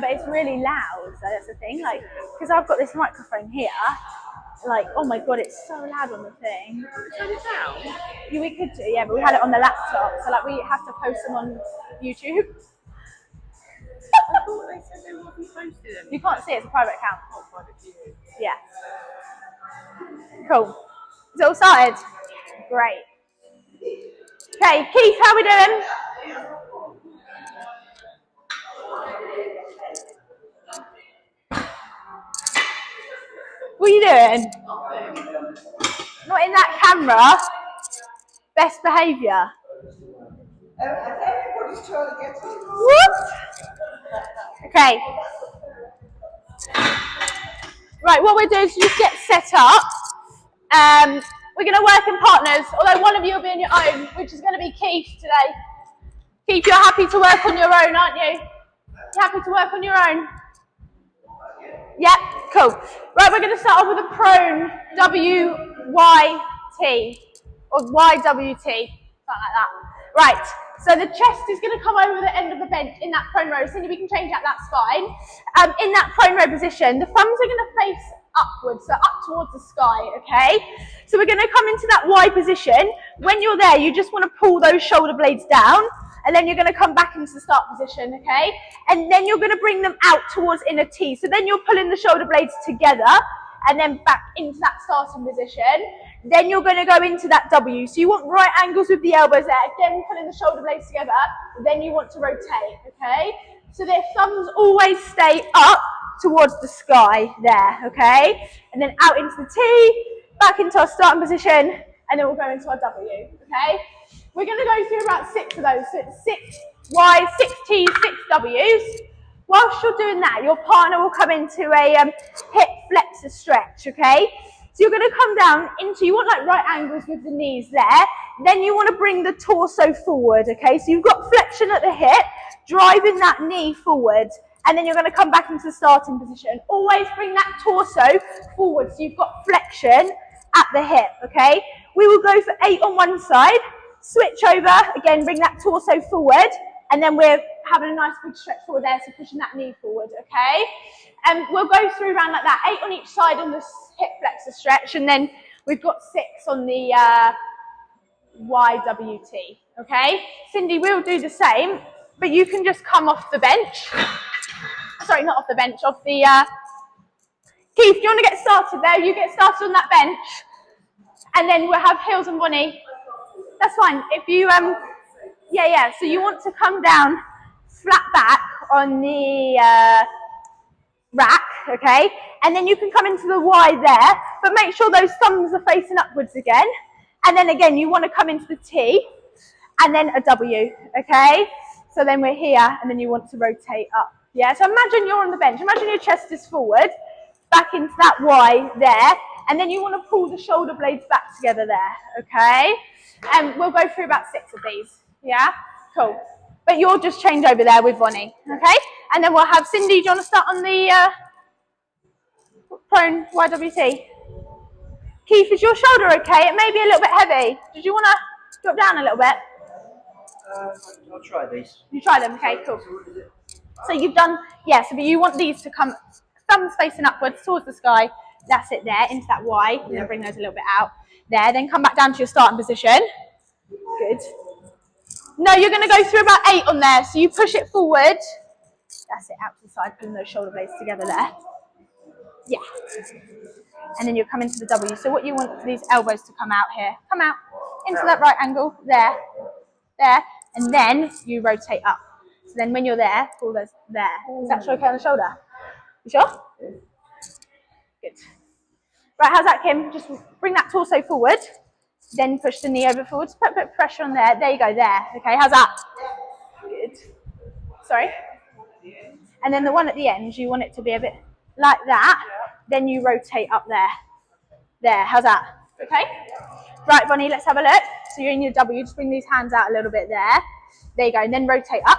but it's really loud, so that's the thing. Like, because I've got this microphone here, like, oh my god, it's so loud on the thing. Turn it down. Yeah, we could do, yeah, but we had it on the laptop, so like we have to post them on YouTube. I thought they said they wouldn't be posted them. You can't see it, it's a private account. Oh, private view. Yeah. Cool. Is it all started? Great. Okay, Keith, how we doing? What are you doing? Not in that camera. Best behaviour. Everybody's trying to get it. What? Okay. Right, what we're doing is just get set up. We're going to work in partners, although one of you will be on your own, which is going to be Keith today. Keith, you're happy to work on your own, aren't you? You happy to work on your own? Yep, cool. Right, we're going to start off with a prone W-Y-T, or Y-W-T, something like that. Right, so the chest is going to come over the end of the bench in that prone row. Cindy, we can change that, that's fine. In that prone row position, the thumbs are going to face upwards, so up towards the sky, okay? So we're going to come into that Y position. When you're there, you just want to pull those shoulder blades down, and then you're going to come back into the start position, okay? And then you're going to bring them out towards inner T. So then you're pulling the shoulder blades together, and then back into that starting position. Then you're going to go into that W. So you want right angles with the elbows there. Again, pulling the shoulder blades together. Then you want to rotate, okay? So their thumbs always stay up towards the sky there, okay? And then out into the T, back into our starting position, and then we'll go into our W, okay? We're going to go through about 6 of those. So it's 6 Y's, 6 T's, 6 W's. Whilst you're doing that, your partner will come into a hip flexor stretch, okay? So you're going to come down into, you want like right angles with the knees there. Then you want to bring the torso forward, okay? So you've got flexion at the hip, driving that knee forward. And then you're going to come back into the starting position. Always bring that torso forward so you've got flexion at the hip, okay? We will go for 8 on one side. Switch over, again, bring that torso forward, and then we're having a nice big stretch forward there, so pushing that knee forward, okay? And we'll go through around like that, 8 on each side on the hip flexor stretch, and then we've got 6 on the YWT, okay? Cindy, we'll do the same, but you can just come off the bench. Sorry, not off the bench, off the... Keith, do you want to get started there? You get started on that bench, and then we'll have Hills and Bonnie. That's fine. If you, yeah. So you want to come down flat back on the rack, okay? And then you can come into the Y there, but make sure those thumbs are facing upwards again. And then again, you want to come into the T, and then a W, okay? So then we're here, and then you want to rotate up. Yeah, so imagine you're on the bench. Imagine your chest is forward, back into that Y there, and then you want to pull the shoulder blades back together there, okay? And we'll go through about 6 of these, yeah? Cool. But you'll just change over there with Bonnie, okay? And then we'll have Cindy, do you want to start on the prone YWT? Keith, is your shoulder okay? It may be a little bit heavy. Did you want to drop down a little bit? I'll try these. You try them, okay, cool. So you've done, yeah, so but you want these to come, thumbs facing upwards towards the sky. That's it there, into that Y. You're going to bring those a little bit out. There, then come back down to your starting position. Good. No, you're going to go through about 8 on there. So you push it forward. That's it, out to the side, pulling those shoulder blades together there. Yeah. And then you'll come into the W. So what you want for these elbows to come out here. Come out into that right angle. There. There. And then you rotate up. So then when you're there, pull those there. Is that okay on the shoulder? You sure? Good. Right, how's that, Kim? Just bring that torso forward, then push the knee over forwards, put pressure on there. There you go, there. Okay, how's that? Good. Sorry? And then the one at the end, you want it to be a bit like that. Then you rotate up there. There, how's that? Okay? Right, Bonnie, let's have a look. So you're in your W, just bring these hands out a little bit there. There you go, and then rotate up.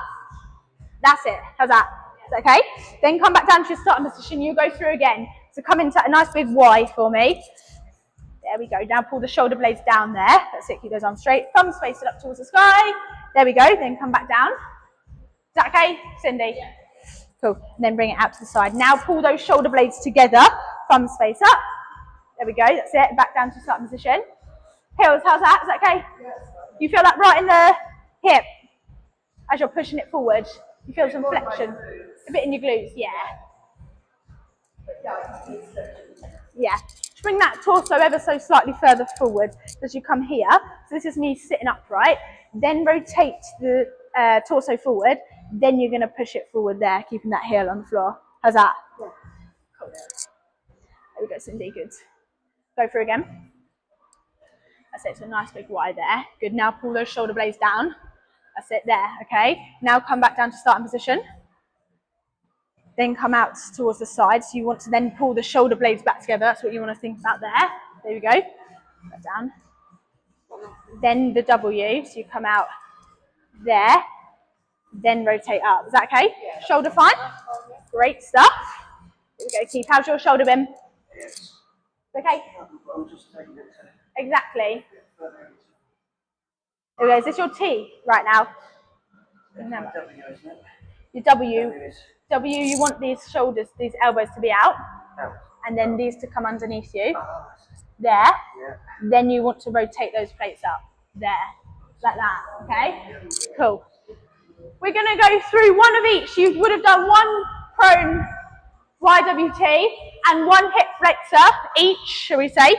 That's it. How's that? Is that okay? Then come back down to your starting position. You go through again. So come into a nice big Y for me. There we go. Now pull the shoulder blades down there. That's it. Keep those arms straight. Thumbs facing up towards the sky. There we go. Then come back down. Is that okay, Cindy? Cool. And then bring it out to the side. Now pull those shoulder blades together. Thumbs face up. There we go. That's it. Back down to starting position. Heels, how's that? Is that okay? You feel that right in the hip as you're pushing it forward? You feel some flexion? A bit in your glutes, yeah. Yeah. Just bring that torso ever so slightly further forward as you come here. So this is me sitting upright. Then rotate the torso forward. Then you're going to push it forward there, keeping that heel on the floor. How's that? Cool. There we go, Cindy. Good. Go through again. That's it. So a nice big Y there. Good. Now pull those shoulder blades down. That's it there. Okay. Now come back down to starting position. Then come out towards the side. So you want to then pull the shoulder blades back together. That's what you want to think about there. There we go. Back down. Then the W. So you come out there. Then rotate up. Is that okay? Yeah. Shoulder fine? Great stuff. Here we go, Keith. How's your shoulder been? Yes. Okay? I'm just taking it. Exactly. There we go. Is this your T right now? Remember. W, isn't it? Your W, you want these shoulders, these elbows to be out. And then these to come underneath you. There. Yeah. Then you want to rotate those plates up. There. Like that. Okay? Cool. We're going to go through one of each. You would have done one prone YWT and one hip flexor each, shall we say.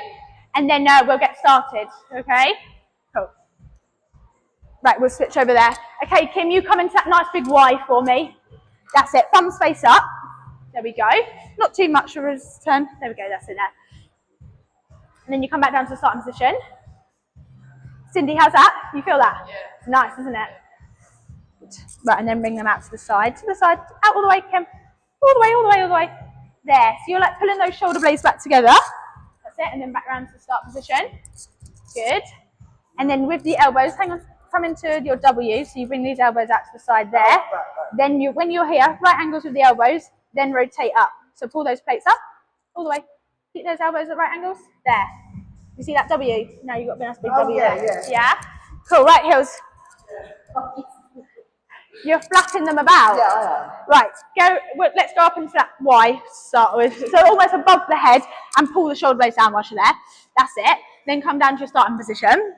And then we'll get started, okay? Cool. Right, we'll switch over there. Okay, Kim, you come into that nice big Y for me. That's it. Thumbs face up. There we go. Not too much of a turn. There we go. That's it there. And then you come back down to the starting position. Cindy, how's that? You feel that? Yeah. It's nice, isn't it? Right, and then bring them out to the side, out all the way, Kim. All the way, all the way, all the way. There. So you're like pulling those shoulder blades back together. That's it, and then back around to the start position. Good. And then with the elbows, hang on, come into your W, so you bring these elbows out to the side there. Then when you're here, right angles with the elbows, then rotate up. So pull those plates up, all the way. Keep those elbows at right angles. There. You see that W? Now you've got a nice big W there. Yeah? Cool, right heels. You're flapping them about. Yeah, I am. Right, let's go up into that Y to start with. So almost above the head and pull the shoulder blades down whilst you're there. That's it. Then come down to your starting position.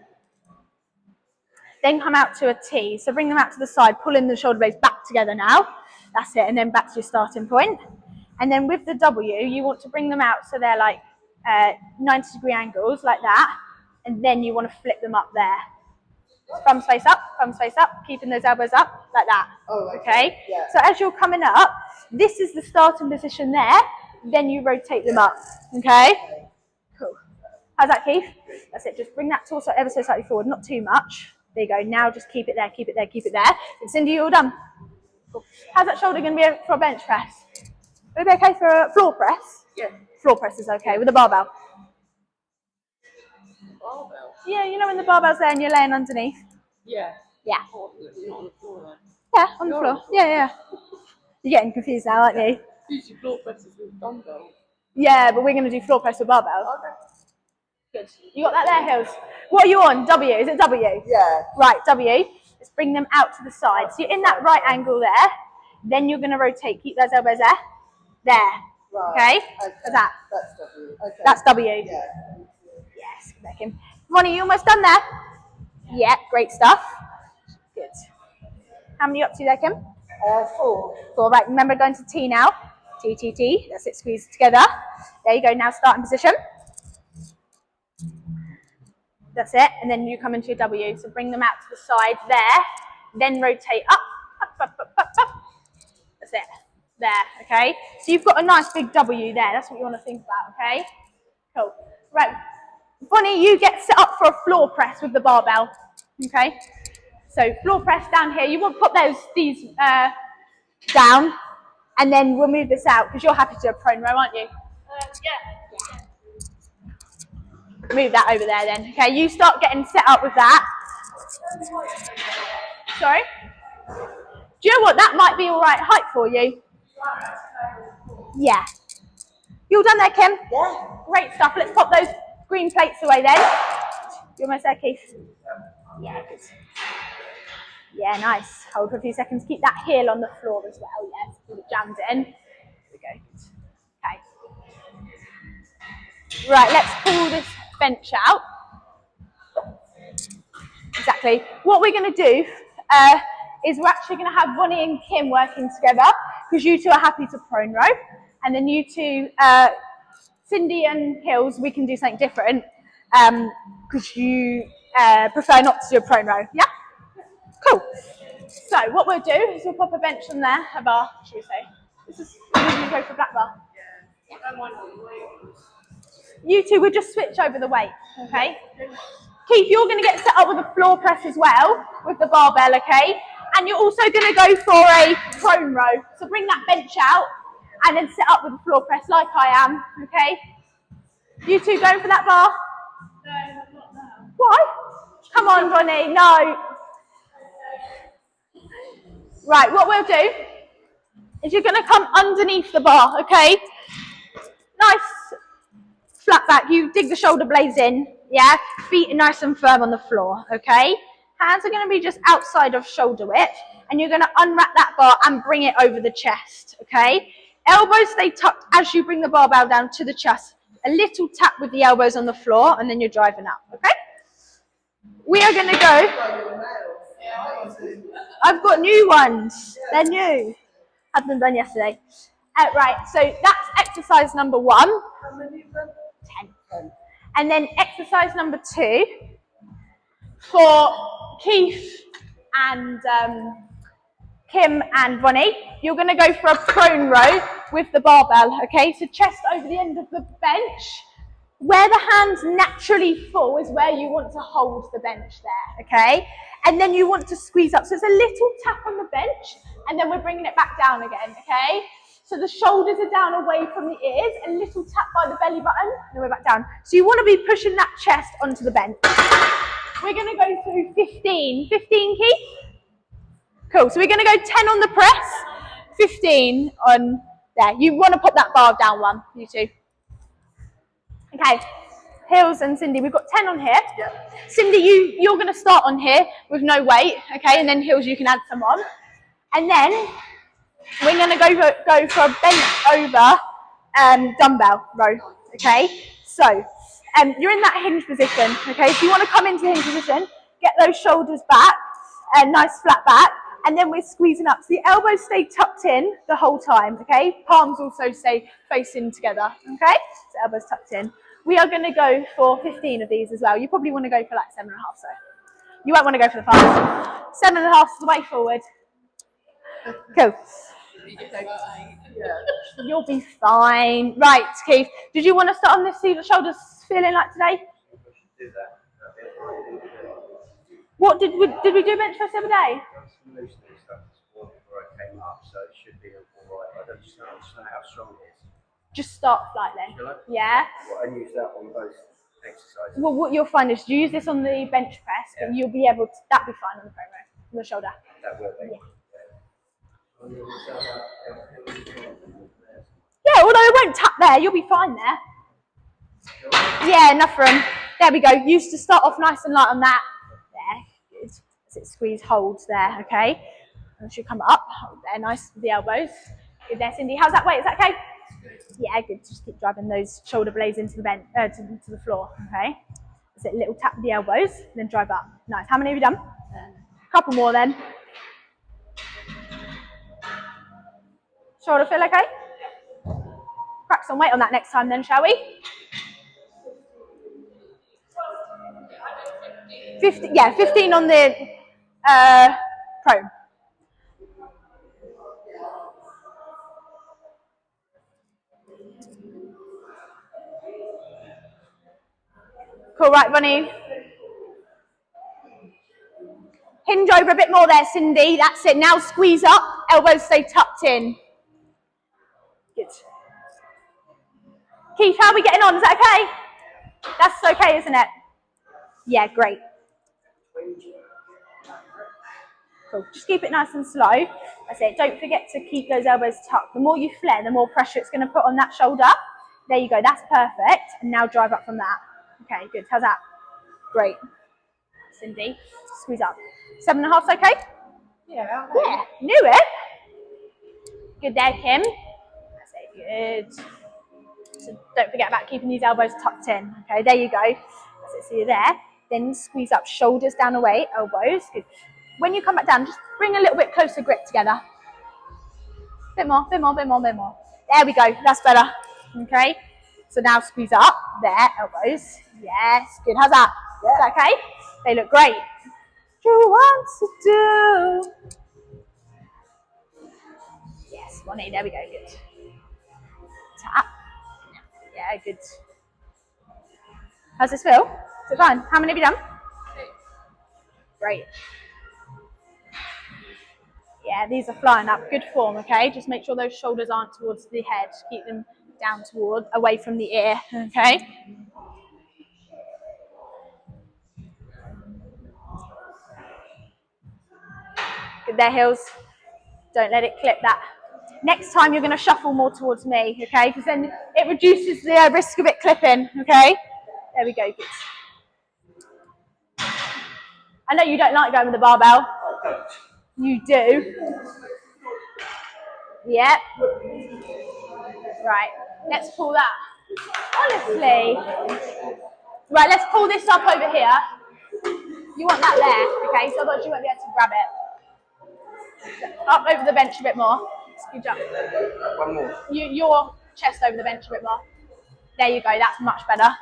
Then come out to a T. So bring them out to the side, pulling the shoulder blades back together now. That's it. And then back to your starting point. And then with the W, you want to bring them out so they're like 90-degree angles like that. And then you want to flip them up there. Thumbs face up, keeping those elbows up, like that. Oh, okay? Yeah. So as you're coming up, this is the starting position there, then you rotate them up, okay? Cool. How's that, Keith? That's it, just bring that torso ever so slightly forward, not too much. There you go, now just keep it there, keep it there, keep it there. Cindy, you all done? Cool. How's that shoulder going to be for a bench press? Would it be okay for a floor press? Yeah. Floor press is okay, with a barbell. Barbell? Yeah, you know when the barbell's there and you're laying underneath? Yeah. Yeah. Oh, not on the floor then. Yeah, on the floor. Yeah. You're getting confused now, aren't you? Usually floor presses with dumbbells. Yeah, but we're going to do floor press with barbell. Okay. Good. You got that there, Hills? What are you on? W. Is it W? Yeah. Right, W. Let's bring them out to the side. So you're in that right angle there. Then you're going to rotate. Keep those elbows there. There. Right. Okay? What's that? That's W. Okay. That's W. Yeah. Yes. Back in. Ronnie, you almost done there? Yeah, great stuff. Good. How many up to there, Kim? 4. 4. Right, remember going to T now. T, T, T. That's it, squeeze it together. There you go, now starting position. That's it, and then you come into your W. So bring them out to the side there. Then rotate up, up. That's it. There, okay? So you've got a nice big W there. That's what you want to think about, okay? Cool. Right. Bonnie, you get set up for a floor press with the barbell, okay? So floor press down here. You want to put these down, and then we'll move this out because you're happy to do a prone row, aren't you? Yeah. Move that over there then. Okay, you start getting set up with that. Sorry? Do you know what? That might be all right height for you. Yeah. You all done there, Kim? Yeah. Great stuff. Let's pop those green plates away then. You almost there, Keith? Yeah, good. Yeah, nice. Hold for a few seconds. Keep that heel on the floor as well, yes. Jammed in. There we go. Okay. Right, let's pull this bench out. Exactly. What we're going to do is we're actually going to have Bonnie and Kim working together because you two are happy to prone row. And then you two, Cindy and Hills, we can do something different because you prefer not to do a prone row. Yeah? Cool. So what we'll do is we'll pop a bench on there, a bar, should we say. This is, you go for black bar. Yeah. You two will just switch over the weight, okay? Keith, you're going to get set up with a floor press as well, with the barbell, okay? And you're also going to go for a prone row. So bring that bench out and then set up with a floor press like I am, okay? You two going for that bar? No, not now. Why? Come on, Ronnie, no. Right, what we'll do is you're going to come underneath the bar, okay? Nice flat back. You dig the shoulder blades in, yeah? Feet are nice and firm on the floor, okay? Hands are going to be just outside of shoulder width, and you're going to unwrap that bar and bring it over the chest, okay? Elbows stay tucked as you bring the barbell down to the chest. A little tap with the elbows on the floor, and then you're driving up, okay? We are going to go. I've got new ones. They're new. Had them done yesterday. Right, so that's exercise number 1. How many of them? 10. And then exercise number 2 for Keith and Kim and Ronnie. You're going to go for a prone row with the barbell, okay? So chest over the end of the bench. Where the hands naturally fall is where you want to hold the bench there, okay? And then you want to squeeze up. So it's a little tap on the bench, and then we're bringing it back down again, okay? So the shoulders are down away from the ears, a little tap by the belly button, and then we're back down. So you want to be pushing that chest onto the bench. We're going to go through 15. 15, Keith? Cool. So we're going to go 10 on the press, 15 on there. You want to put that bar down one, you two. Okay, Hills and Cindy, we've got 10 on here. Yep. Cindy, you're going to start on here with no weight, okay, and then Hills, you can add some on. And then we're going to go for a bent over dumbbell row, okay? So you're in that hinge position, okay? If you want to come into hinge position, get those shoulders back, nice flat back, and then we're squeezing up. So the elbows stay tucked in the whole time, okay? Palms also stay facing together, okay? So elbows tucked in. We are going to go for 15 of these as well. You probably want to go for like 7.5, so. You won't want to go for the 5. 7.5 is the way forward. Cool. You'll be fine. Right, Keith, did you want to start on this? See the shoulders feeling like today? Do that. What did we do bench press the other day? Some loose stuff before I came up, so it should be all right. I don't just know how strong it is. Just start light then. Shall I? Yeah. Well, I use that on both exercises. Well, what you'll find is you use this on the bench press, but you'll be able to. That'd be fine on the prone row, on the shoulder. That will be. Yeah. Yeah, although it won't tap there, you'll be fine there. Yeah, enough room. There we go. Used to start off nice and light on that. There, good. As it squeeze holds there, okay. And should come up. Hold there, nice with the elbows. Good there, Cindy. How's that weight? Is that okay? Yeah, good. Just keep driving those shoulder blades into the bench, to the floor, okay. So a little tap with the elbows, and then drive up. Nice. How many have you done? A couple more then. Shoulder feel okay? Crack some weight on that next time then, shall we? 15, yeah, 15 on the prone. Cool, right, Ronnie. Hinge over a bit more there, Cindy. That's it. Now squeeze up. Elbows stay tucked in. Good. Keith, how are we getting on? Is that okay? That's okay, isn't it? Yeah, great. Cool. Just keep it nice and slow. That's it. Don't forget to keep those elbows tucked. The more you flare, the more pressure it's going to put on that shoulder. There you go. That's perfect. And now drive up from that. Okay, good. How's that? Great. Cindy, squeeze up. 7.5's okay? Yeah. Yeah, knew it. Good there, Kim. That's it, good. So don't forget about keeping these elbows tucked in. Okay, there you go. That's it, so you're there. Then squeeze up, shoulders down away, elbows. Good. When you come back down, just bring a little bit closer grip together. Bit more, bit more, bit more, bit more. There we go, that's better. Okay, so now squeeze up, there, elbows. Yes, good, how's that? Yeah. Is that okay? They look great. Do you want to do? Yes, Bonnie, there we go, good. Tap. Yeah, good. How's this feel? Is it fun? How many have you done? Great. Yeah, these are flying up. Good form, okay? Just make sure those shoulders aren't towards the head. Keep them down toward, away from the ear, okay? Good there, heels. Don't let it clip that. Next time you're going to shuffle more towards me, okay? Because then it reduces the risk of it clipping, okay? There we go, good. I know you don't like going with the barbell. You do. Yep. Right, let's pull that. Honestly. Right, let's pull this up over here. You want that there, okay? So otherwise you won't be able to grab it. Up over the bench a bit more. Scooch up. One more. Your chest over the bench a bit more. There you go, that's much better.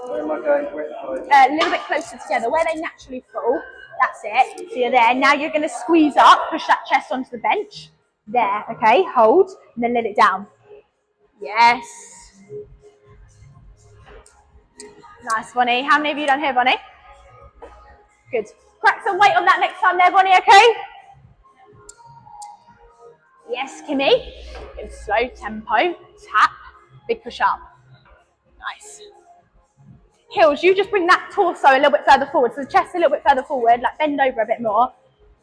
Where am I going? A little bit closer together, where they naturally fall. That's it. So you're there. Now you're going to squeeze up, push that chest onto the bench. There, okay? Hold, and then let it down. Yes. Nice, Bonnie. How many have you done here, Bonnie? Good. Crack some weight on that next time there, Bonnie, okay? Yes, Kimmy. Good, slow tempo. Tap. Big push up. Nice. Heels, you just bring that torso a little bit further forward. So the chest a little bit further forward, like bend over a bit more.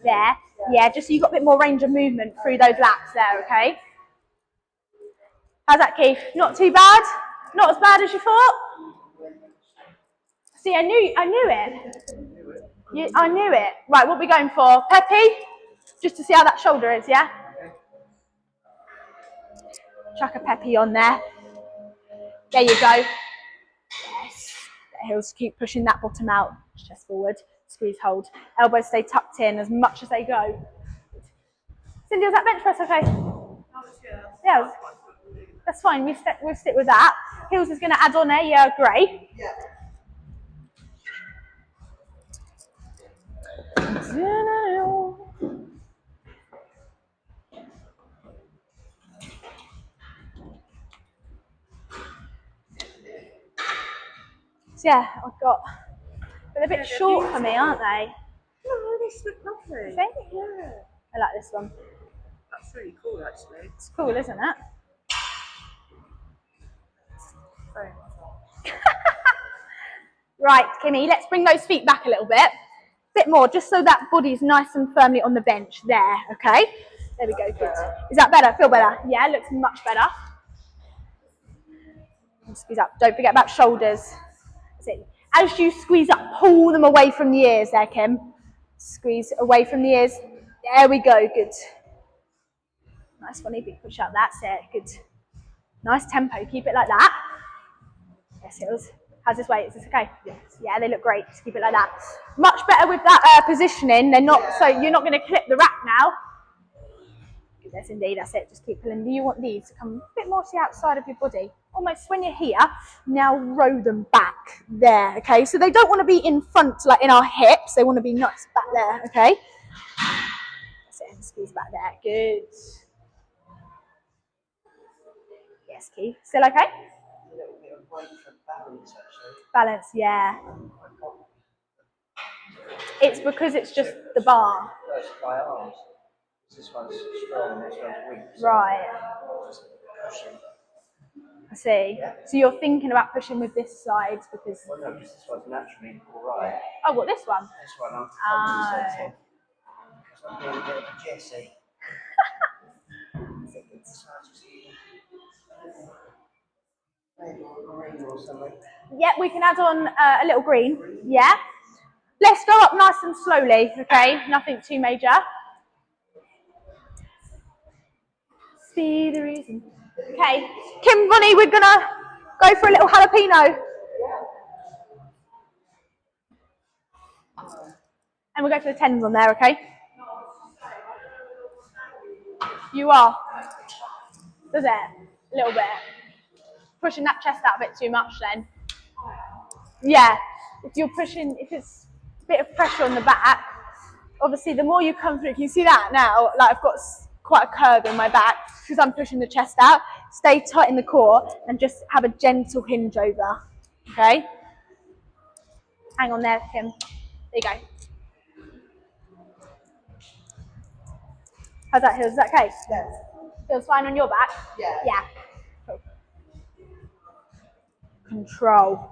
There. Yeah, just so you've got a bit more range of movement through those lats there, okay? How's that, Keith? Not too bad? Not as bad as you thought? See, I knew it. I knew it. Right, what are we going for? Peppy? Just to see how that shoulder is, yeah? Chuck a peppy on there. There you go. Yes. The heels keep pushing that bottom out. Chest forward. Squeeze, hold. Elbows stay tucked in as much as they go. Cindy, was that bench press okay? Yeah. That's fine. We'll stick with that. Heels is going to add on there. Yeah, great. Yeah. So yeah, they're a bit short for me, aren't they? No, they look lovely. See? Yeah. I like this one. That's really cool, actually. It's cool, isn't it? Very Right, Kimmy, let's bring those feet back a little bit. Bit more, just so that body's nice and firmly on the bench there, okay? There we go, good. Is that better? Feel better? Yeah, looks much better. Squeeze up. Don't forget about shoulders. That's it. As you squeeze up, pull them away from the ears there, Kim. Squeeze away from the ears. There we go, good. Nice funny big push up, that's it, good. Nice tempo, keep it like that. Yes, Hills. How's this weight? Is this okay? Yes. Yeah, they look great. Just keep it like that. Much better with that positioning. They're not, so you're not going to clip the rack now. Yes, indeed, that's it. Just keep pulling. You want these to come a bit more to the outside of your body. Almost when you're here, now row them back there, okay? So they don't want to be in front, like in our hips. They want to be nice back there, okay? That's it. Squeeze back there. Good. Yes, Keith. Still okay? A little bit of weight for balance, actually. Balance, yeah. It's because it's just the bar. That's my arms. This one's strong, this one's weak. So Right. just pushing. I see. Yeah. So you're thinking about pushing with this side because... Well, no, because this one's naturally all right. Oh, what, this one? This one I'm Oh. compensating. Because I'm being a bit of a Jessie. Maybe a green or something. Yep, we can add on a little green. Yeah. Let's go up nice and slowly, okay? Nothing too major. be the reason. Okay, Kim, Bonnie, we're gonna go for a little jalapeno. And we'll go for the 10s on there, okay? You are. Does it? A little bit. Pushing that chest out a bit too much then. Yeah, if you're pushing, if it's a bit of pressure on the back, obviously the more you come through, can you see that now? Like I've got quite a curve in my back because I'm pushing the chest out. Stay tight in the core and just have a gentle hinge over, okay? Hang on there, Kim. There you go. How's that, Hills? Is that okay? Yes. Feels fine on your back? Yeah. Yeah. Cool. Control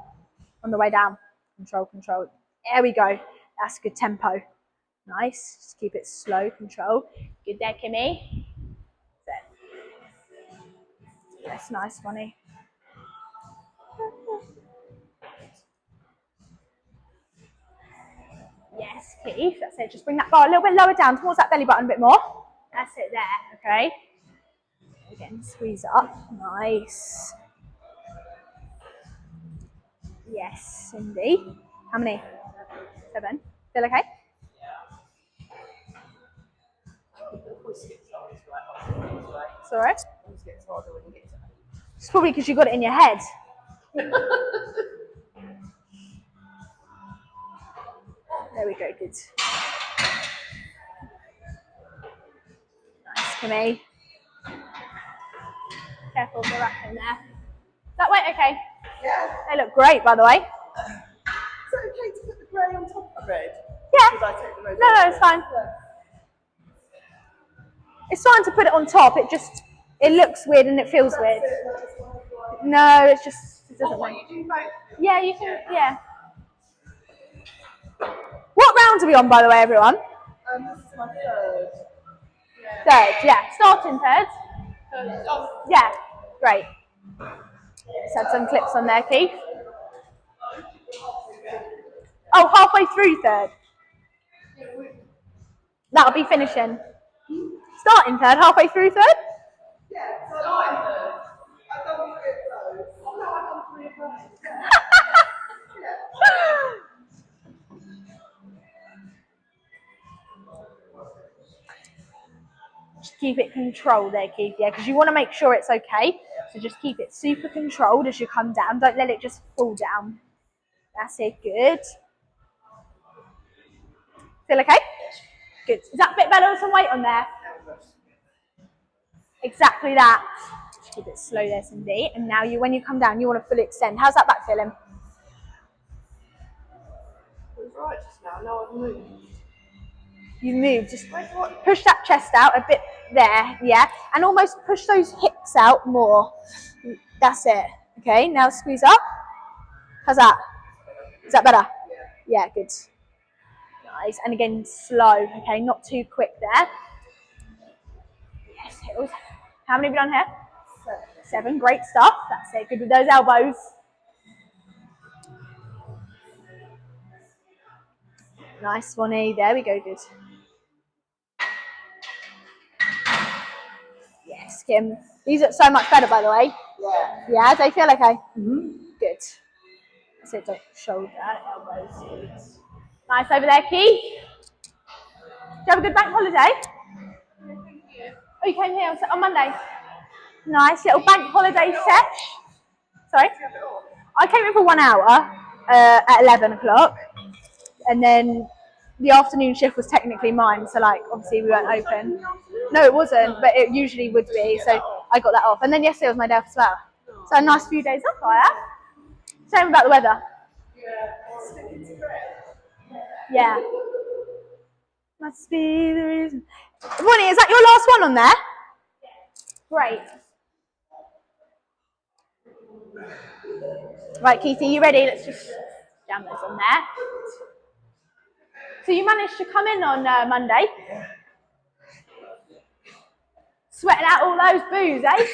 on the way down. Control, control. There we go. That's good tempo. Nice. Just keep it slow. Control. Good there, Kimmy. That's nice, Bonnie. Yes, Keith. That's it. Just bring that bar a little bit lower down towards that belly button a bit more. That's it there. Okay. Again, squeeze up. Nice. Yes, Cindy. How many? 7. Feel okay? It's all right. It's probably because you got it in your head. There we go, good. Nice, Kimmy. Careful of the rack in there. Is that weight okay? Yeah. They look great, by the way. Is it okay to put the grey on top of the red? Yeah. Should I take the red No, off? no, it's fine. It's fine to put it on top. It looks weird and it feels weird. No, it doesn't What, make. you do both? Yeah, you can, yeah. What round are we on, by the way, everyone? This is my third. Third, yeah. Starting third. Oh, Yeah, great. Let's add some clips on there, Keith. Oh, halfway through third. That'll be finishing. Starting third, halfway through third? yeah, so I'm third. I've done 3 of those. Oh no, I've done 3 of those. Just keep it controlled there, Keith, yeah, because you want to make sure it's okay. So just keep it super controlled as you come down. Don't let it just fall down. That's it, good. Feel okay? Good. Is that a bit better with some weight on there? Exactly that. Just keep it slow there, Cindy. And now when you come down, you want to fully extend. How's that back feeling? It was right just now. Now I've moved. You move, just push that chest out a bit there, yeah, and almost push those hips out more. That's it. Okay, now squeeze up. How's that? Is that better? Yeah, good. Nice, and again, slow, okay, not too quick there. Yes, Hills. How many have you done here? 7, great stuff. That's it, good with those elbows. Nice, Bonnie, there we go, good. Yes, Kim. These look so much better, by the way. Yeah. Yeah, do they feel okay? Mm-hmm. Good. That's it, don't shoulder, elbows. Good. Nice over there, Keith. Did you have a good bank holiday? Oh, you came here on Monday? Nice little bank holiday sesh. Sorry? I came in for 1 hour at 11 o'clock. And then the afternoon shift was technically mine, so like obviously we weren't open. No, it wasn't, but it usually would be, so I got that off. And then yesterday was my day off as well. So a nice few days off, I have. Shame about the weather. Yeah. Must be the reason. Bonnie, is that your last one on there? Great. Right, Keith, are you ready? Let's just jam those on there. So you managed to come in on Monday. Sweating out all those booze, eh?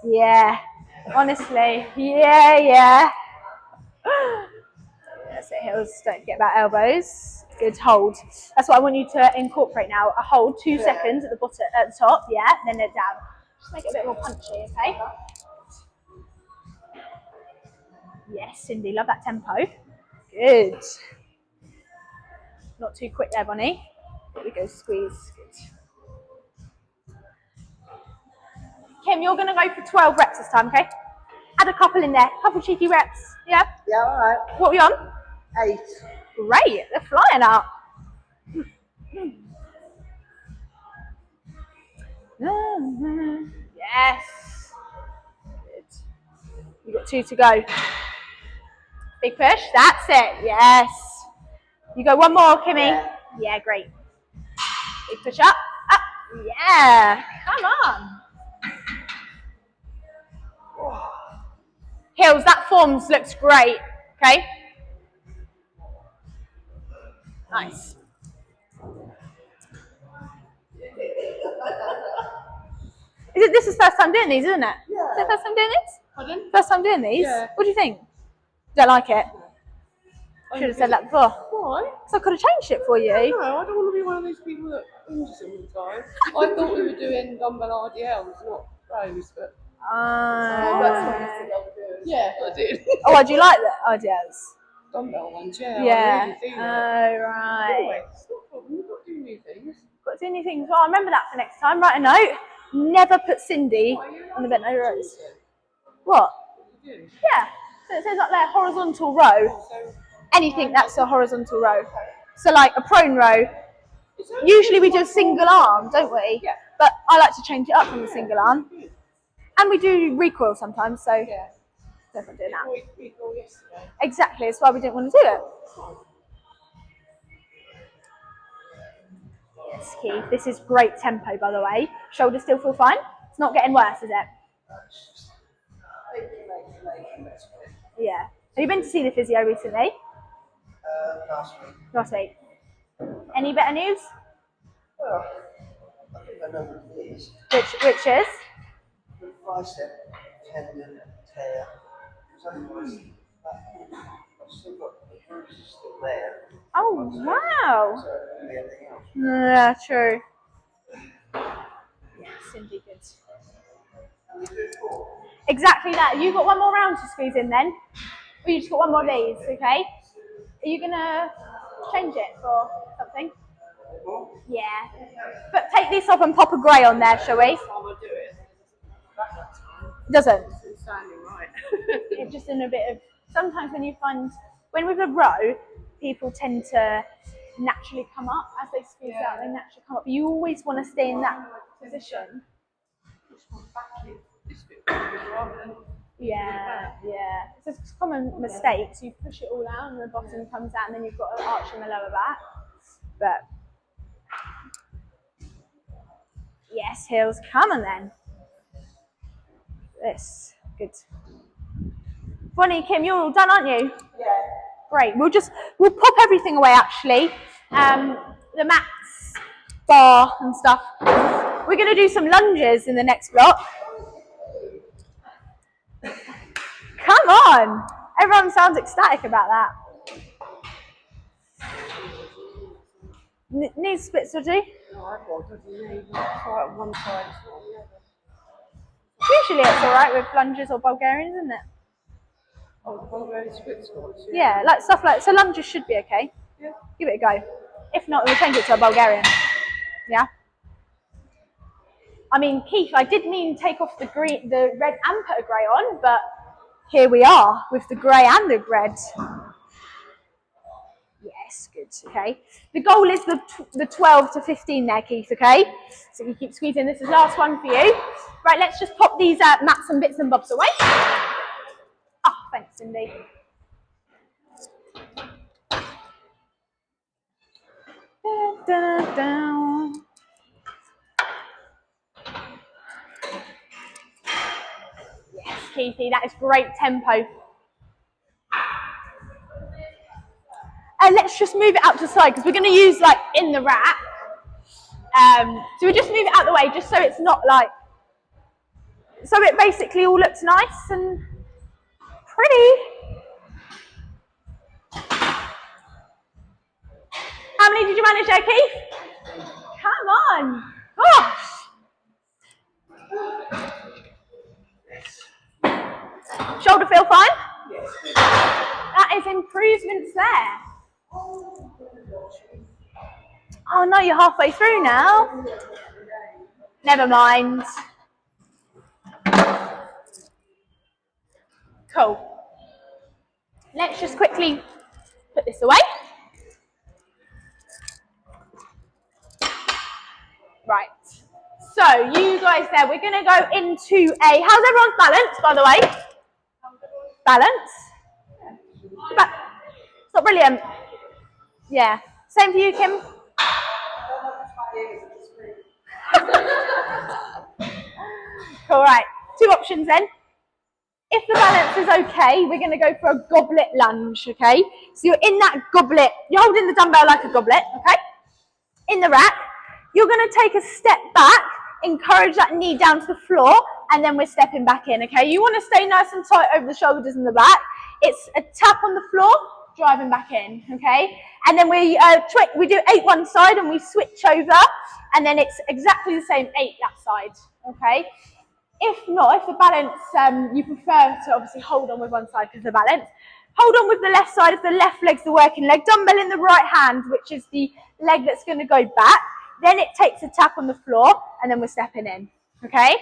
Yeah, honestly, yeah. That's it, Hills. Don't forget about elbows. good. Hold. That's what I want you to incorporate now. A hold, 2 seconds at the bottom, at the top, yeah, then it down. Just make it a bit more punchy, okay? Yes, Cindy, love that tempo. Good. Not too quick there, Bonnie. There we go, squeeze. Good. Kim, you're going to go for 12 reps this time, okay? Add a couple in there, couple cheeky reps, yeah? Yeah, all right. What are we on? 8. Great, they're flying up. Yes. Good. You've got 2 to go. Big push, that's it, yes. You go one more, Kimmy. Yeah, great. Big push up, up, yeah, come on. Hills, that forms looks great, okay? Nice. This is first time doing these, isn't it? Yeah. Is it first time doing these? Pardon? First time doing these? Yeah. What do you think? Don't like it? Should have said that before. Why? So I could have changed it for you. No, I don't want to be one of those people that injures all the time. I thought we were doing dumbbell RDLs, not rows, but... That's what you said I was doing. Yeah, I did. Oh, do you like the ideas? Dumbbell ones, yeah. Yeah. I really feel it. Oh, right. Anyway, it's not a problem. You've got to do new things. Got to do new things. Well, I'll remember that for next time. Write a note. Never put Cindy on the bent over rows. What? You do? Yeah. So it says up there horizontal row. So, Anything that's a horizontal row. So like a prone row. Usually we do a single arm, don't we? Yeah. But I like to change it up from the single arm. And we do recoil sometimes, so yeah. definitely doing that. We go yesterday. Exactly, that's why we didn't want to do it. Yes, Keith. This is great tempo, by the way. Shoulders still feel fine? It's not getting worse, is it? Yeah. Have you been to see the physio recently? Last week. Last week. Any better news? Well, I think I know what it is. Which is? The bicep tendon tear. Otherwise, I've still got the bruises still there. Oh, wow. So it could be anything else. Yeah, true. Yeah, Cindy, good. Exactly that. You got one more round to squeeze in then? Or you just got one more of these, okay? Are you going to change it for something? Yeah. But take this off and pop a grey on there, shall we? I will do it. Doesn't? It's standing right. It's just in a bit of... Sometimes when you find... When with a row, people tend to naturally come up. As they squeeze out, they naturally come up. You always want to stay in that position. Yeah, yeah. It's a common mistake. So you push it all out and the bottom comes out and then you've got an arch in the lower back. But yes, heels, come on then. This, good. Bonnie, Kim, you're all done, aren't you? Yeah. Great. We'll pop everything away actually. The mats, bar and stuff. We're going to do some lunges in the next block. Come on! Everyone sounds ecstatic about that. Knee splits, would you? No, I've got a knee. Try it one side, it's not the other. Usually it's alright with lunges or Bulgarians, isn't it? Oh, the Bulgarian split squats. Yeah, like stuff like so lunges should be okay. Yeah. Give it a go. If not, we'll change it to a Bulgarian. Yeah. I mean, Keith, I did mean take off the red and put a grey on, but here we are with the grey and the red. Yes, good. Okay. The goal is the 12 to 15 there, Keith. Okay. So you keep squeezing. This is the last one for you. Right. Let's just pop these mats and bits and bobs away. Oh, thanks, Cindy. Da, da, da. Yes, Keithy, that is great tempo. And let's just move it out to the side because we're going to use like in the rack. So we just move it out the way just so it's not like, so it basically all looks nice and pretty. How many did you manage there, Keith? Come on. Gosh. Shoulder feel fine? Yes. That is improvements there. Oh no, you're halfway through now. Never mind. Cool. Let's just quickly put this away. Right. So you guys there, we're going to go into a, how's everyone's balance, by the way? Balance? It's not brilliant. Yeah. Same for you, Kim. Cool, right. 2 options then. If the balance is okay, we're going to go for a goblet lunge, okay? So you're in that goblet, you're holding the dumbbell like a goblet, okay? In the rack, you're going to take a step back, encourage that knee down to the floor, and then we're stepping back in, okay? You want to stay nice and tight over the shoulders and the back. It's a tap on the floor, driving back in, okay? And then we do 8 one side and we switch over, and then it's exactly the same 8 that side, okay? If not, if the balance, you prefer to obviously hold on with one side because of the balance, hold on with the left side if the left leg's the working leg, dumbbell in the right hand, which is the leg that's going to go back, then it takes a tap on the floor, and then we're stepping in, okay?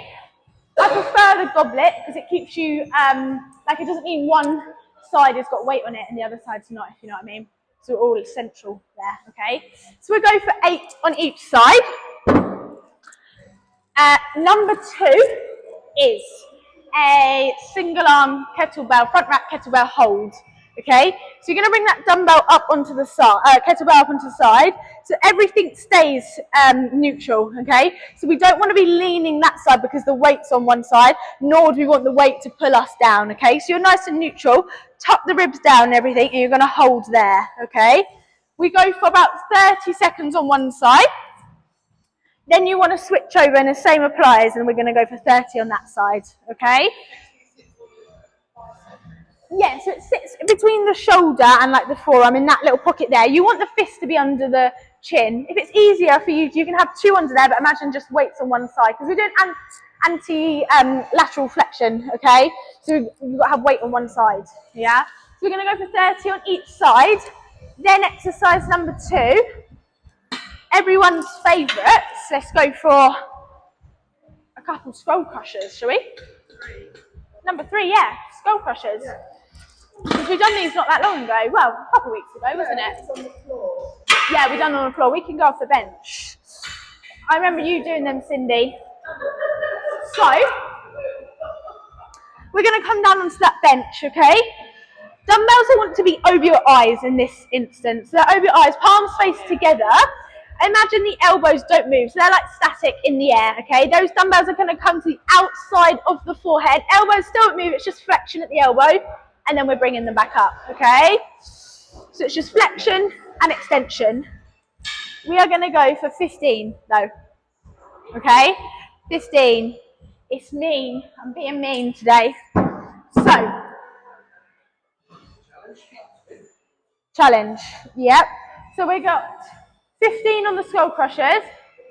I prefer the goblet because it keeps you, like it doesn't mean one side has got weight on it and the other side's not, if you know what I mean. So we're all central there, okay? So we'll go for 8 on each side. Number 2 is a single arm kettlebell, front rack kettlebell hold, okay? So you're going to bring that dumbbell up onto the side, kettlebell up onto the side, so everything stays neutral, okay? So we don't want to be leaning that side because the weight's on one side, nor do we want the weight to pull us down, okay? So you're nice and neutral, tuck the ribs down and everything, and you're going to hold there, okay? We go for about 30 seconds on one side. Then you want to switch over and the same applies, and we're going to go for 30 on that side, okay? Yeah, so it sits between the shoulder and like the forearm in that little pocket there. You want the fist to be under the chin. If it's easier for you, you can have 2 under there, but imagine just weights on one side because we're doing anti-lateral flexion, okay? So you've got to have weight on one side, yeah? So we're going to go for 30 on each side. Then exercise number 2. Everyone's favourites. Let's go for a couple skull crushers, shall we? 3. Number 3, yeah, skull crushers. Because we've done these not that long ago. Well, a couple of weeks ago, wasn't it? It's on the floor. Yeah, we've done on the floor. We can go off the bench. I remember you doing them, Cindy. So, we're going to come down onto that bench, okay? Dumbbells, I want to be over your eyes in this instance. So over your eyes, palms face together. Imagine the elbows don't move, so they're like static in the air, okay? Those dumbbells are going to come to the outside of the forehead. Elbows still don't move, it's just flexion at the elbow, and then we're bringing them back up, okay? So it's just flexion and extension. We are going to go for 15, though, okay? 15. It's mean. I'm being mean today. So, challenge, yep. So we got 15 on the skull crushers,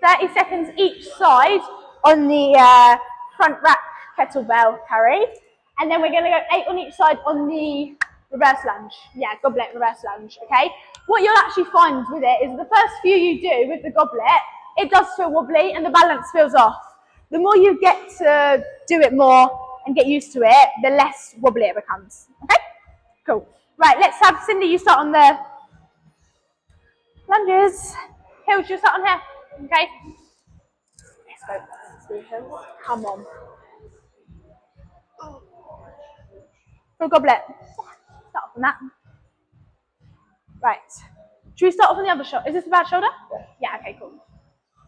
30 seconds each side on the front rack kettlebell carry, and then we're going to go 8 on each side on the reverse lunge. Yeah, goblet reverse lunge, okay? What you'll actually find with it is the first few you do with the goblet, it does feel wobbly and the balance feels off. The more you get to do it more and get used to it, the less wobbly it becomes, okay? Cool. Right, let's have Cindy, you start on the lunges. Hills, you start on here, okay? Let's go. Hills. Come on. For a goblet. Start off on that. Right. Should we start off on the other shoulder? Is this the bad shoulder? Yeah, okay, cool.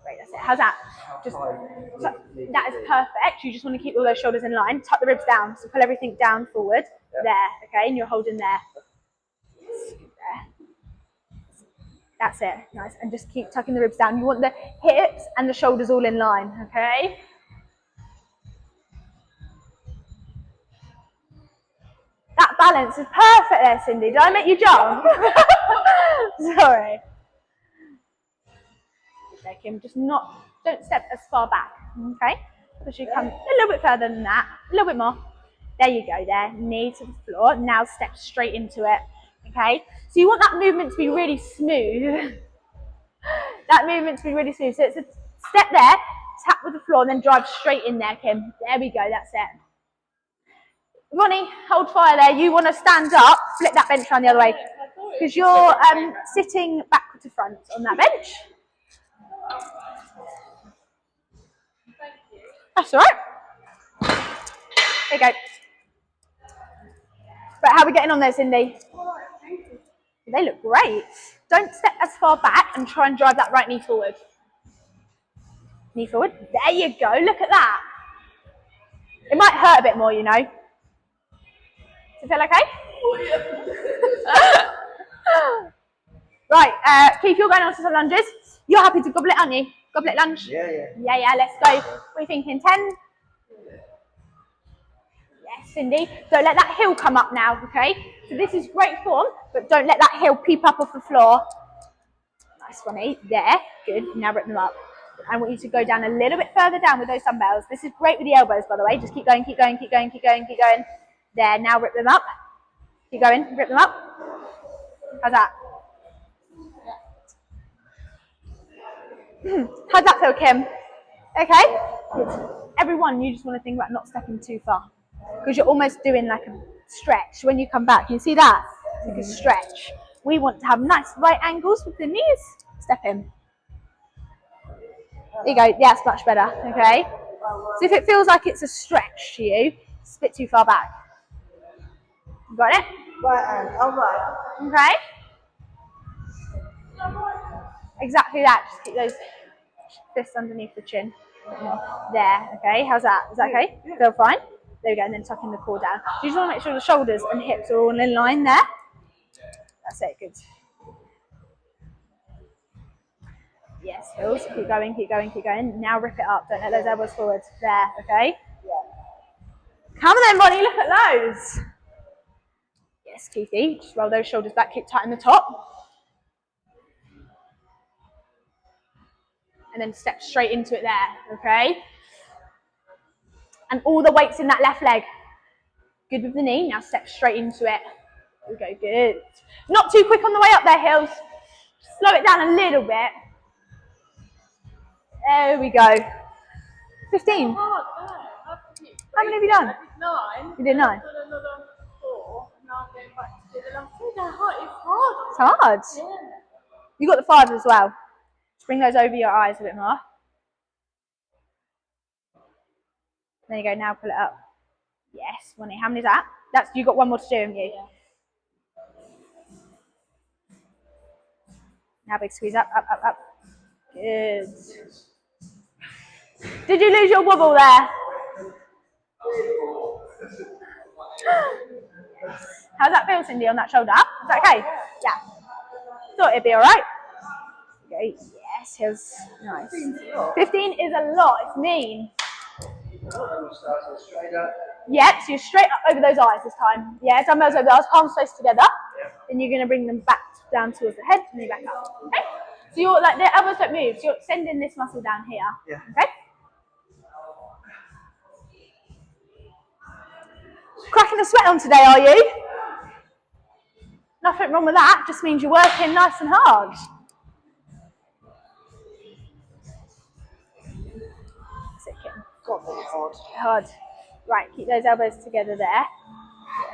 Great, that's it. How's that? Just that is perfect. You just want to keep all those shoulders in line. Tuck the ribs down. So pull everything down forward. There, okay? And you're holding there. That's it, nice. And just keep tucking the ribs down. You want the hips and the shoulders all in line, okay? That balance is perfect there, Cindy. Did I make you jump? Sorry. there, Kim. Don't step as far back, okay? So you come a little bit further than that, a little bit more. There you go there, knee to the floor. Now step straight into it, okay? So you want that movement to be really smooth. That movement to be really smooth. So it's a step there, tap with the floor, and then drive straight in there, Kim. There we go, that's it. Ronnie, hold fire there. You want to stand up, flip that bench around the other way. Because you're sitting backward to front on that bench. That's all right. There you go. Right, how are we getting on there, Cindy? They look great. Don't step as far back and try and drive that right knee forward. Knee forward. There you go. Look at that. It might hurt a bit more, you know. Does it feel okay? Right, Keith, you're going on to some lunges. You're happy to goblet, aren't you? Goblet lunge? Yeah. Yeah, let's go. What are you thinking, 10? Yes, Cindy. Don't let that heel come up now, okay? So this is great form, but don't let that heel peep up off the floor. Nice, Ronnie. There. Good. Now rip them up. I want you to go down a little bit further down with those dumbbells. This is great with the elbows, by the way. Just keep going, keep going, keep going, keep going, keep going. There. Now rip them up. Keep going. Rip them up. How's that? How'd that feel, Kim? Okay? Good. Everyone, you just want to think about not stepping too far. Because you're almost doing like a stretch when you come back. You see that? It's like a stretch. We want to have nice right angles with the knees. Step in. There you go. Yeah, it's much better. Okay? So if it feels like it's a stretch to you, it's a bit too far back. You got it? Right hand, all right. Okay? Exactly that. Just keep those fists underneath the chin. There, okay? How's that? Is that okay? Feel fine? There we go, and then tucking the core down. So you just want to make sure the shoulders and hips are all in line there. That's it, good. Yes, heels. Keep going, keep going, keep going. Now rip it up. Don't let those elbows forward. There, okay? Come on then, Bonnie, look at those. Yes, Keithy. Just roll those shoulders back, keep tight in the top. And then step straight into it there, okay? And all the weight's in that left leg. Good with the knee, now step straight into it. There we go, good. Not too quick on the way up there, Hills. Slow it down a little bit. There we go. 15. How many have you done? I did 9. You did 9? I did another 4. Now I'm going back to do the last 2. They're hard. It's It's hard. hard. Yeah. You got the 5 as well. Just bring those over your eyes a bit more. There you go, now pull it up. Yes, Ronnie, how many is that? You got one more to do, haven't you? Yeah. Now big squeeze up, up, up, up. Good. Did you lose your wobble there? How's that feel, Cindy, on that shoulder? Is that okay? Yeah. Thought it'd be all right. Okay. Yes, here's nice. 15 is a lot. It's mean. Straight up. Yep, so you're straight up over those eyes this time. Yeah, dumbbells over the eyes, palms close together. Then you're going to bring them back down towards the head and then back up. Okay? So you're like, the elbows don't move, so you're extending this muscle down here. Yeah. Okay? Cracking a sweat on today, are you? Nothing wrong with that, just means you're working nice and hard. Hard. Right, keep those elbows together there.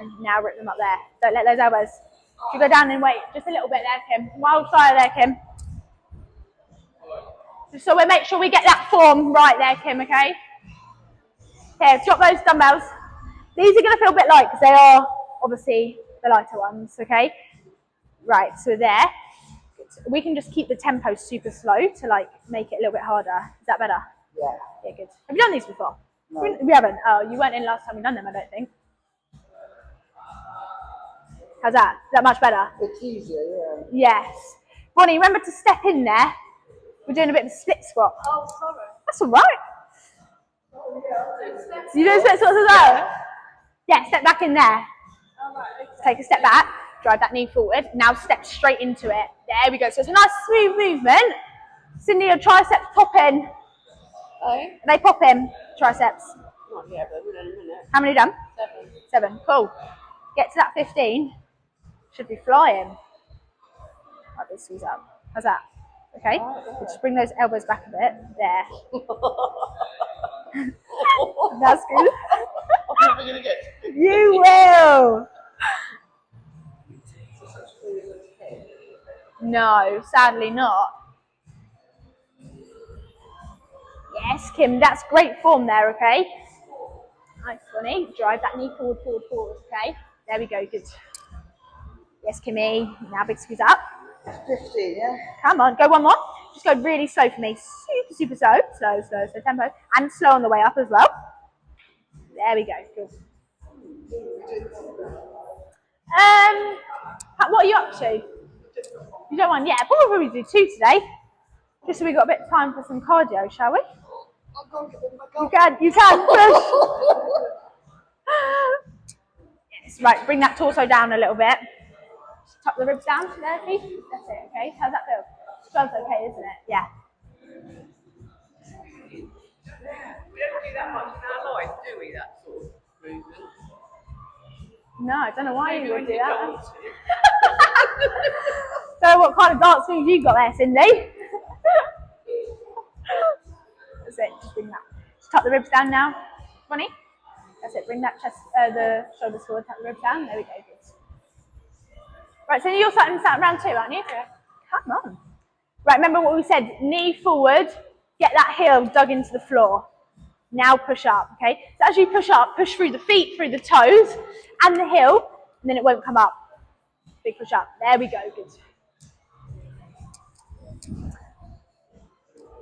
And now rip them up there. Don't let those elbows. If you go down and weight just a little bit there, Kim. Wild fire there, Kim. So we'll make sure we get that form right there, Kim, okay? Here, drop those dumbbells. These are going to feel a bit light because they are obviously the lighter ones, okay? Right, so there. We can just keep the tempo super slow to like make it a little bit harder. Is that better? Yeah. Yeah, good. Have you done these before? No. We haven't. Oh, you weren't in last time we done them, I don't think. How's that? Is that much better? It's easier, yeah. Yes. Bonnie, remember to step in there. We're doing a bit of a split squat. Oh, sorry. That's all right. You doing split squats as well? Yeah, step back in there. All right, okay. Take a step back. Drive that knee forward. Now step straight into it. There we go. So it's a nice smooth movement. Cindy, your triceps pop in. Eh? They pop in, triceps. Not yet, but in a minute. How many done? 7. 7. Cool. Get to that 15. Should be flying. Right, this squeeze up. How's that? Okay. Just bring those elbows back a bit. There. That's good. I'm never gonna get. You will. No, sadly not. Yes, Kim, that's great form there, okay? Nice, Bonnie. Drive that knee forward, forward, forward, okay? There we go, good. Yes, Kimmy. Now big squeeze up. 50, yeah? Come on, go one more. Just go really slow for me. Super, super slow. Slow, slow, slow tempo. And slow on the way up as well. There we go. Cool. What are you up to? You don't want? Yeah, we'll probably do 2 today. Just so we've got a bit of time for some cardio, shall we? You can push. Yes, right, bring that torso down a little bit. Just tuck the ribs down there, please. That's it, okay? How's that feel? Feels okay, isn't it? Yeah. We don't do that much in our life, do we? That sort of movement. No, I don't know why you would do Maybe that. when you go Don't know what kind of dance moves you got there, Cindy. That's it, just bring that. Just tuck the ribs down now. Funny. That's it, bring that chest, the shoulders forward, tuck the ribs down. There we go, good. Right, so you're starting round 2, aren't you? Yeah. Come on. Right, remember what we said, knee forward, get that heel dug into the floor. Now push up, okay? So as you push up, push through the feet, through the toes, and the heel, and then it won't come up. Big push up. There we go, good.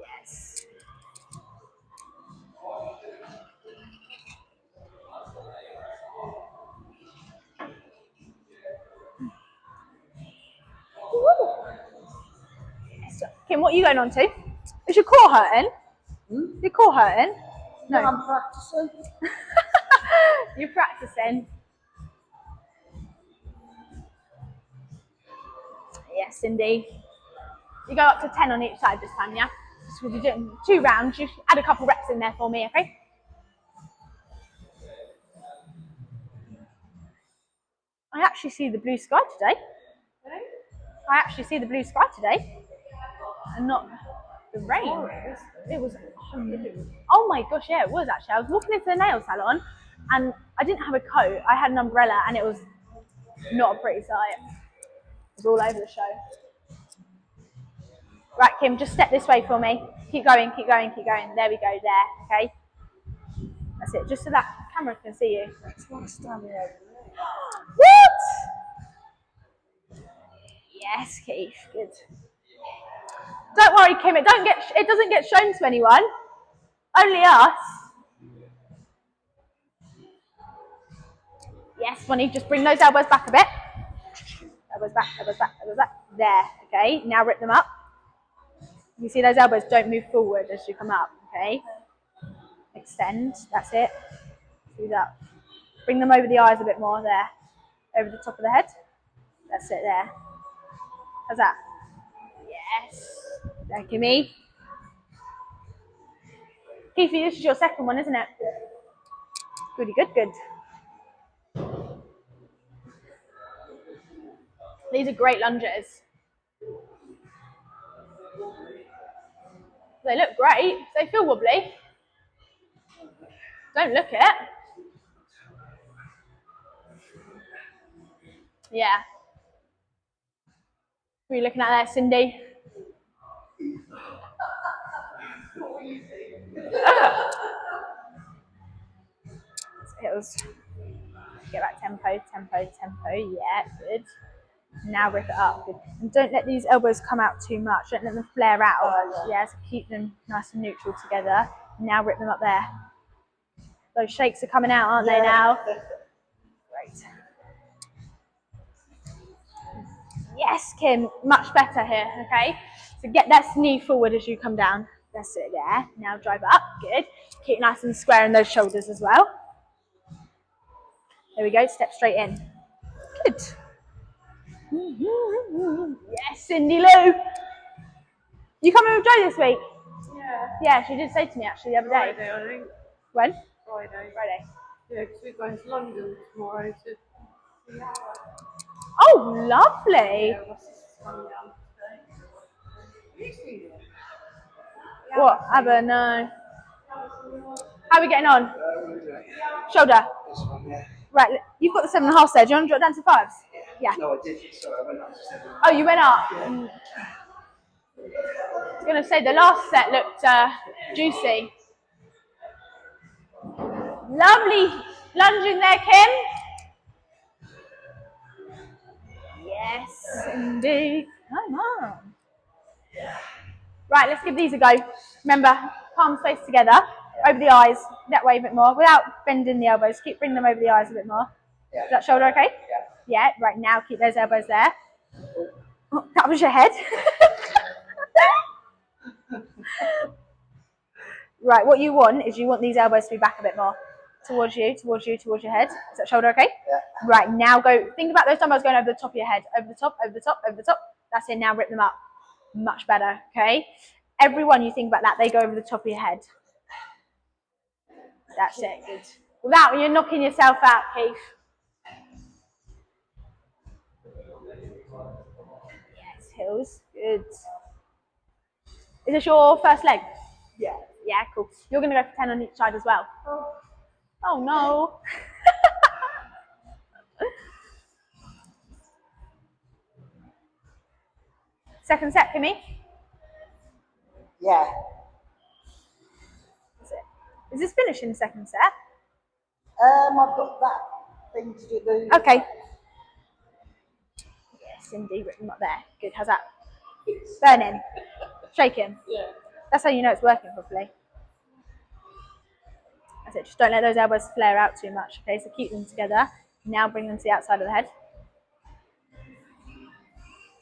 Yes. Woo. Yes. Kim, what are you going on to? Is your core hurting? Your core hurting? No. I'm practicing. You're practicing. Yes, Cindy. You go up to 10 on each side this time, yeah? Just because you're doing 2 rounds, you add a couple reps in there for me, okay? I actually see the blue sky today. I actually see the blue sky today. And not the rain. It was, oh my gosh, yeah, it was actually. I was walking into the nail salon and I didn't have a coat. I had an umbrella and it was not a pretty sight. It was all over the show. Right, Kim, just step this way for me. Keep going, keep going, keep going. There we go, there, okay? That's it, just so that camera can see you. What? Yes, Keith, good. Don't worry, Kim, it doesn't get shown to anyone. Only us. Yes, Bonnie, just bring those elbows back a bit. Elbows back, elbows back, elbows back. There, okay, now rip them up. You see those elbows don't move forward as you come up, okay? Extend, that's it. Squeeze up. Bring them over the eyes a bit more, there. Over the top of the head. That's it, there. How's that? Yes. Thank you, me. Keithy, this is your second one, isn't it? Goody, good, good. These are great lunges. They look great. They feel wobbly. Don't look it. Yeah. What are you looking at there, Cindy? Get back tempo, tempo, tempo. Yeah, good. Now rip it up. Good. And don't let these elbows come out too much. Don't let them flare out. Yeah, so keep them nice and neutral together. Now rip them up there. Those shakes are coming out, aren't they now? Great. Yes, Kim, much better here, okay? So get that knee forward as you come down. That's it there. Now drive up, good. Keep nice and square in those shoulders as well. There we go, step straight in. Good. Yes, Cindy Lou. You coming with Joe this week? Yeah. Yeah, she did say to me actually the other day. Friday, I think. When? Friday. Friday. Yeah, because we're going to London tomorrow to. Oh, lovely. Yeah, my sister's coming down today. What? Abba, no. How are we getting on? Shoulder. This one, yeah. Right, you've got the 7.5 there. Do you want to drop down to 5s? Yeah. No, I did. Sorry, I went up to 7. Oh, you went up? I was going to say the last set looked juicy. Lovely lunge in there, Kim. Yes, indeed. Come on. Right, let's give these a go. Remember, palms face together, over the eyes, that way a bit more, without bending the elbows. Keep bringing them over the eyes a bit more. Yeah. Is that shoulder okay? Yeah. Yeah, right now keep those elbows there. Oh, that was your head. Right, what you want is you want these elbows to be back a bit more. Towards you, towards you, towards your head. Is that shoulder okay? Yeah. Right, now go, think about those dumbbells going over the top of your head. Over the top, over the top, over the top. That's it, now rip them up. Much better, okay? Everyone you think about that, they go over the top of your head. That's it, good. Without, you're knocking yourself out, Keith. Yes, heels, good. Is this your first leg? Yeah. Yeah, cool. You're going to go for 10 on each side as well. Oh no. Second set, Kimmy. Yeah. That's it. Is this finishing the second set? I've got that thing to do. Okay. Yes, indeed, written up there. Good, how's that? Burning. Shaking. Yeah. That's how you know it's working properly. That's it, just don't let those elbows flare out too much, okay? So keep them together. Now bring them to the outside of the head.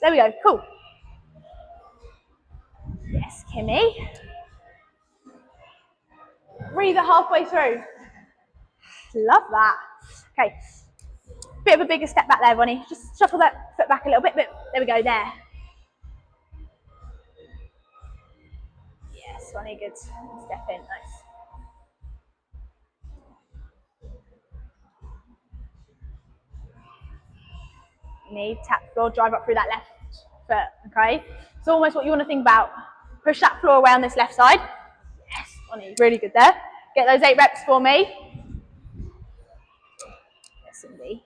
There we go, cool. Yes, Kimmy. Breathe it halfway through. Love that. Okay, bit of a bigger step back there, Bonnie. Just shuffle that foot back a little bit, but there we go, there. Yes, Bonnie, good. Step in, nice. Knee, tap floor, drive up through that left foot, okay? It's almost what you want to think about. Push that floor away on this left side. Yes, Bonnie, really good there. Get those 8 reps for me. Yes, Cindy.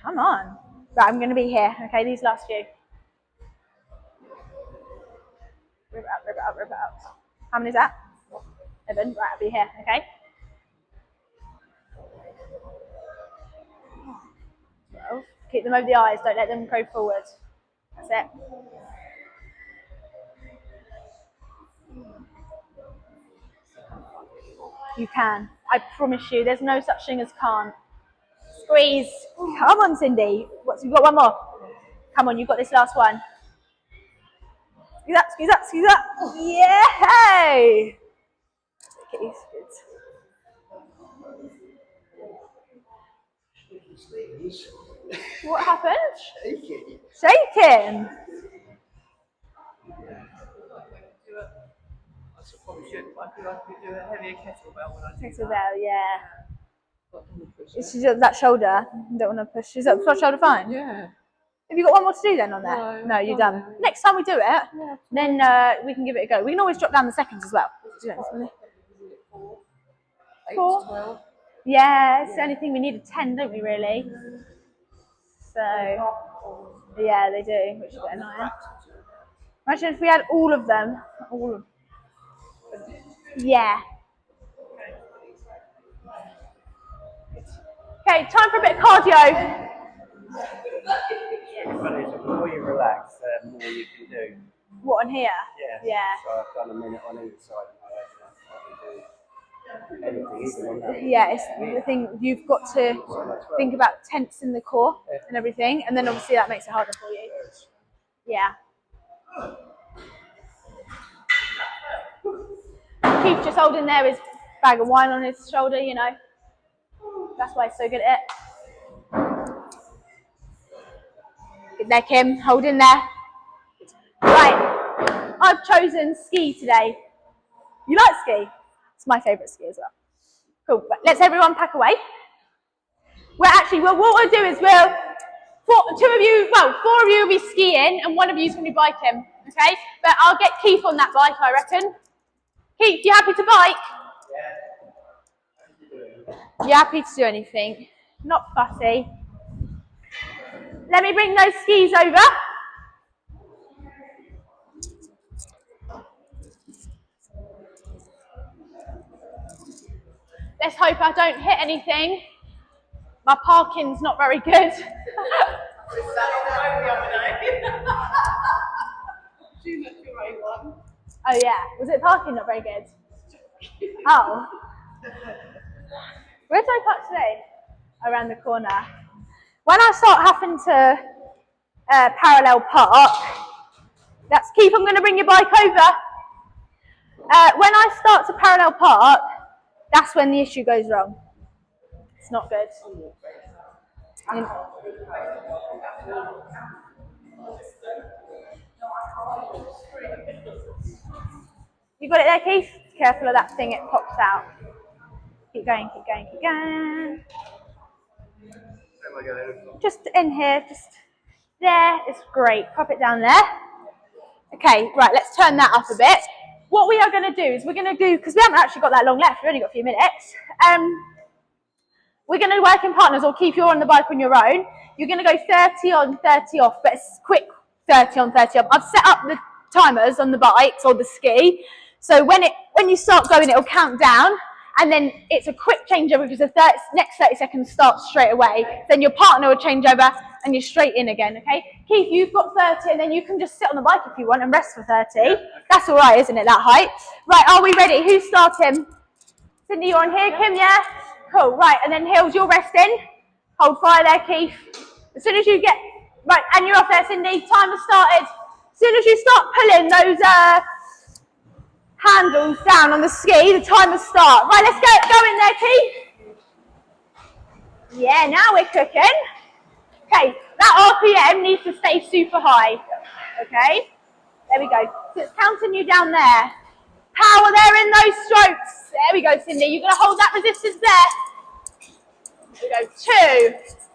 Come on. Right, I'm going to be here, okay, these last few. Rip it up, rip it up, rip it up. How many is that? 11. Right, I'll be here, okay? 12. Keep them over the eyes, don't let them go forward. That's it. You can. I promise you, there's no such thing as can't. Squeeze. Come on, Cindy. You've got one more. Come on, you've got this last one. Squeeze up, squeeze up, squeeze up. Yay! Okay, good. What happened? Shaking. Shaking. I probably should. I could do a heavier kettlebell when I do Kettlebell, yeah. that. It's just that shoulder. You don't want to push. Is that shoulder fine? Yeah. Have you got one more to do then on there? No, you're done done. it. Next time we do it, then we can give it a go. We can always drop down the seconds as well. Do you know this one? 8 4. to 12. Yeah, it's the only thing we need a 10, don't we, really? So, yeah, they do, which is a bit annoying. Imagine if we had all of them. All of them. Yeah. Okay, time for a bit of cardio. Funny, so the more you relax, the more you can do. What, on here? Yeah. Yeah. So I've done a minute on each side. I can do anything, even on that. Yeah, it's the thing, you've got to think about tensing the core and everything, and then obviously that makes it harder for you. Yeah. Keith just holding there his bag of wine on his shoulder, you know. That's why he's so good at it. Good there, Kim. Hold in there. Right. I've chosen ski today. You like ski? It's my favourite ski as well. Cool, but let's everyone pack away. What we'll do is four of you will be skiing and one of you is going to be biking, okay? But I'll get Keith on that bike, I reckon. Keith, you happy to bike? Yeah. You happy to do anything? Not fussy. Let me bring those skis over. Let's hope I don't hit anything. My parking's not very good. Oh yeah, was it parking not very good? Oh. Where did I park today? Around the corner. When I start having to parallel park, that's Keith, I'm going to bring your bike over. When I start to parallel park, that's when the issue goes wrong. It's not good. You got it there, Keith? Careful of that thing, it pops out. Keep going, keep going, keep going. Just in here, just there. It's great. Pop it down there. Okay, right, let's turn that up a bit. What we are going to do is because we haven't actually got that long left, we've only got a few minutes. We're going to work in partners, or Keith, you're on the bike on your own. You're going to go 30 on, 30 off, but it's quick 30 on, 30 off. I've set up the timers on the bikes or the ski, so when you start going, it'll count down, and then it's a quick changeover because the next 30 seconds starts straight away. Then your partner will change over and you're straight in again, okay? Keith, you've got 30, and then you can just sit on the bike if you want and rest for 30. That's all right, isn't it, that height? Right, are we ready? Who's starting? Cindy, you're on here. Kim, yeah? Cool, right, and then Hills, you're resting. Hold fire there, Keith. As soon as you get, right, and you're off there, Cindy. Timer started. As soon as you start pulling those handles down on the ski, the timer start. Right, let's get going there, Keith. Yeah, now we're cooking. Okay, that RPM needs to stay super high. Okay, there we go. So it's counting you down there. Power there in those strokes. There we go, Cindy. You're going to hold that resistance there. There we go.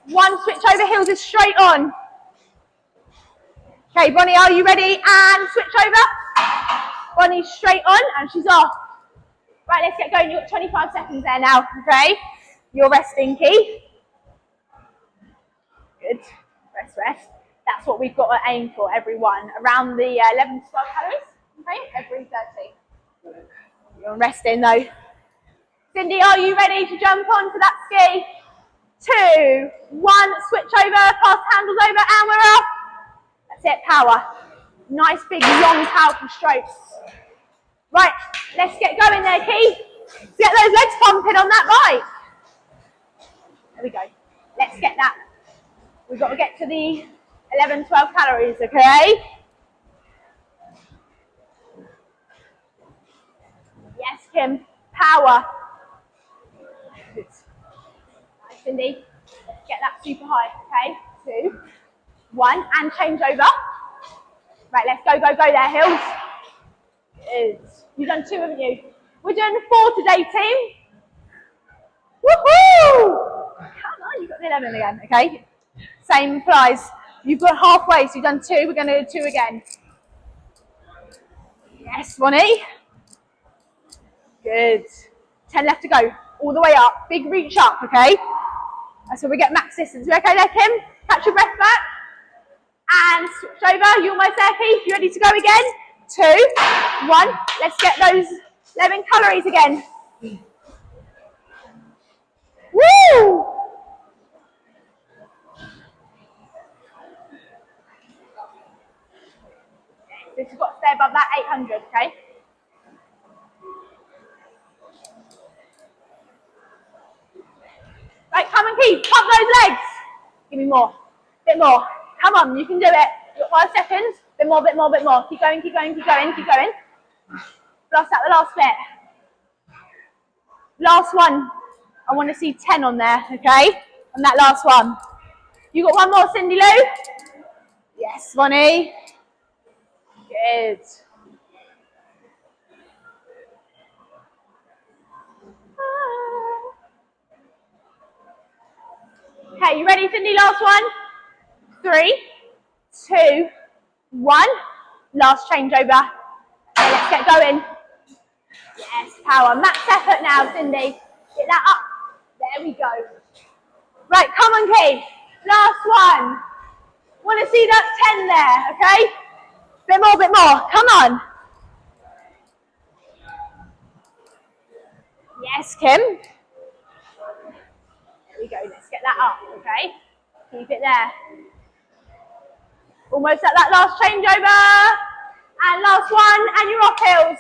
2, 1, switch over, heels is straight on. Okay, Bonnie, are you ready? And switch over. Bonnie's straight on and she's off. Right, let's get going. You've got 25 seconds there now, okay? You're resting, Keith. Good. Rest, rest. That's what we've got to aim for, everyone. Around the 11 to 12 calories, okay? Every 30. You're resting though. Cindy, are you ready to jump onto that ski? 2, 1, switch over, pass handles over, and we're off. That's it, power. Nice big long powerful strokes. Right, let's get going there, Keith. Get those legs pumping on that bike. There we go. Let's get that. We've got to get to the 11, 12 calories, okay? Yes, Kim. Power. Good. Nice, Cindy. Let's get that super high, okay? 2, 1, and change over. Right, let's go, go, go there, Hills. Good. You've done 2, haven't you? We're doing 4 today, team. Woohoo! Come on, you've got the 11 again, okay? Same applies. You've got halfway, so you've done 2. We're going to do 2 again. Yes, Bonnie. Good. 10 left to go. All the way up. Big reach up, okay? That's where we get max distance. You okay there, Kim? Catch your breath back. And switch over. You almost there, Keith? You ready to go again? 2, 1. Let's get those 11 calories again. Woo! This has got to stay above that 800, okay? Right, come on, Keith. Pump those legs. Give me more. Bit more. Come on, you can do it. You've got 5 seconds. Bit more, bit more, bit more. Keep going, keep going, keep going, keep going. Blast out the last bit. Last one. I want to see 10 on there, okay? On that last one. You got one more, Cindy Lou? Yes, Bonnie. Good. Okay, you ready, Cindy? Last one. 3, 2, 1. Last changeover. Okay, let's get going. Yes, power. Max effort now, Cindy. Get that up. There we go. Right, come on, kids. Last one. Want to see that 10 there, okay? Bit more, bit more. Come on. Yes, Kim. There we go. Let's get that up, okay? Keep it there. Almost at that last changeover. And last one, and you're off hills.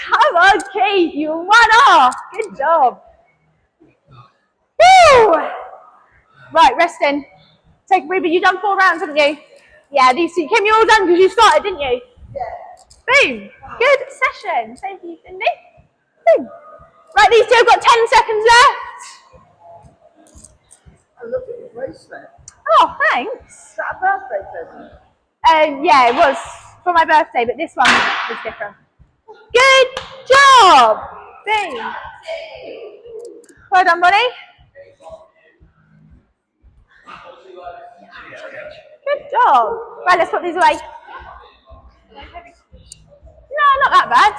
Come on, Keith, you won off. Good job. Woo! Right, resting. Take a breather. You've done 4 rounds, haven't you? Yeah, these two. Kim, you're all done because you started, didn't you? Yeah. Boom. Good session. Thank you, Cindy. Boom. Right, these two have got 10 seconds left. I look at your bracelet. Oh, thanks. Is that a birthday present? Yeah, it was for my birthday, but this one was different. Good job. Boom. Well done, Bonnie. Good job. Right, let's put these away. No, not that bad.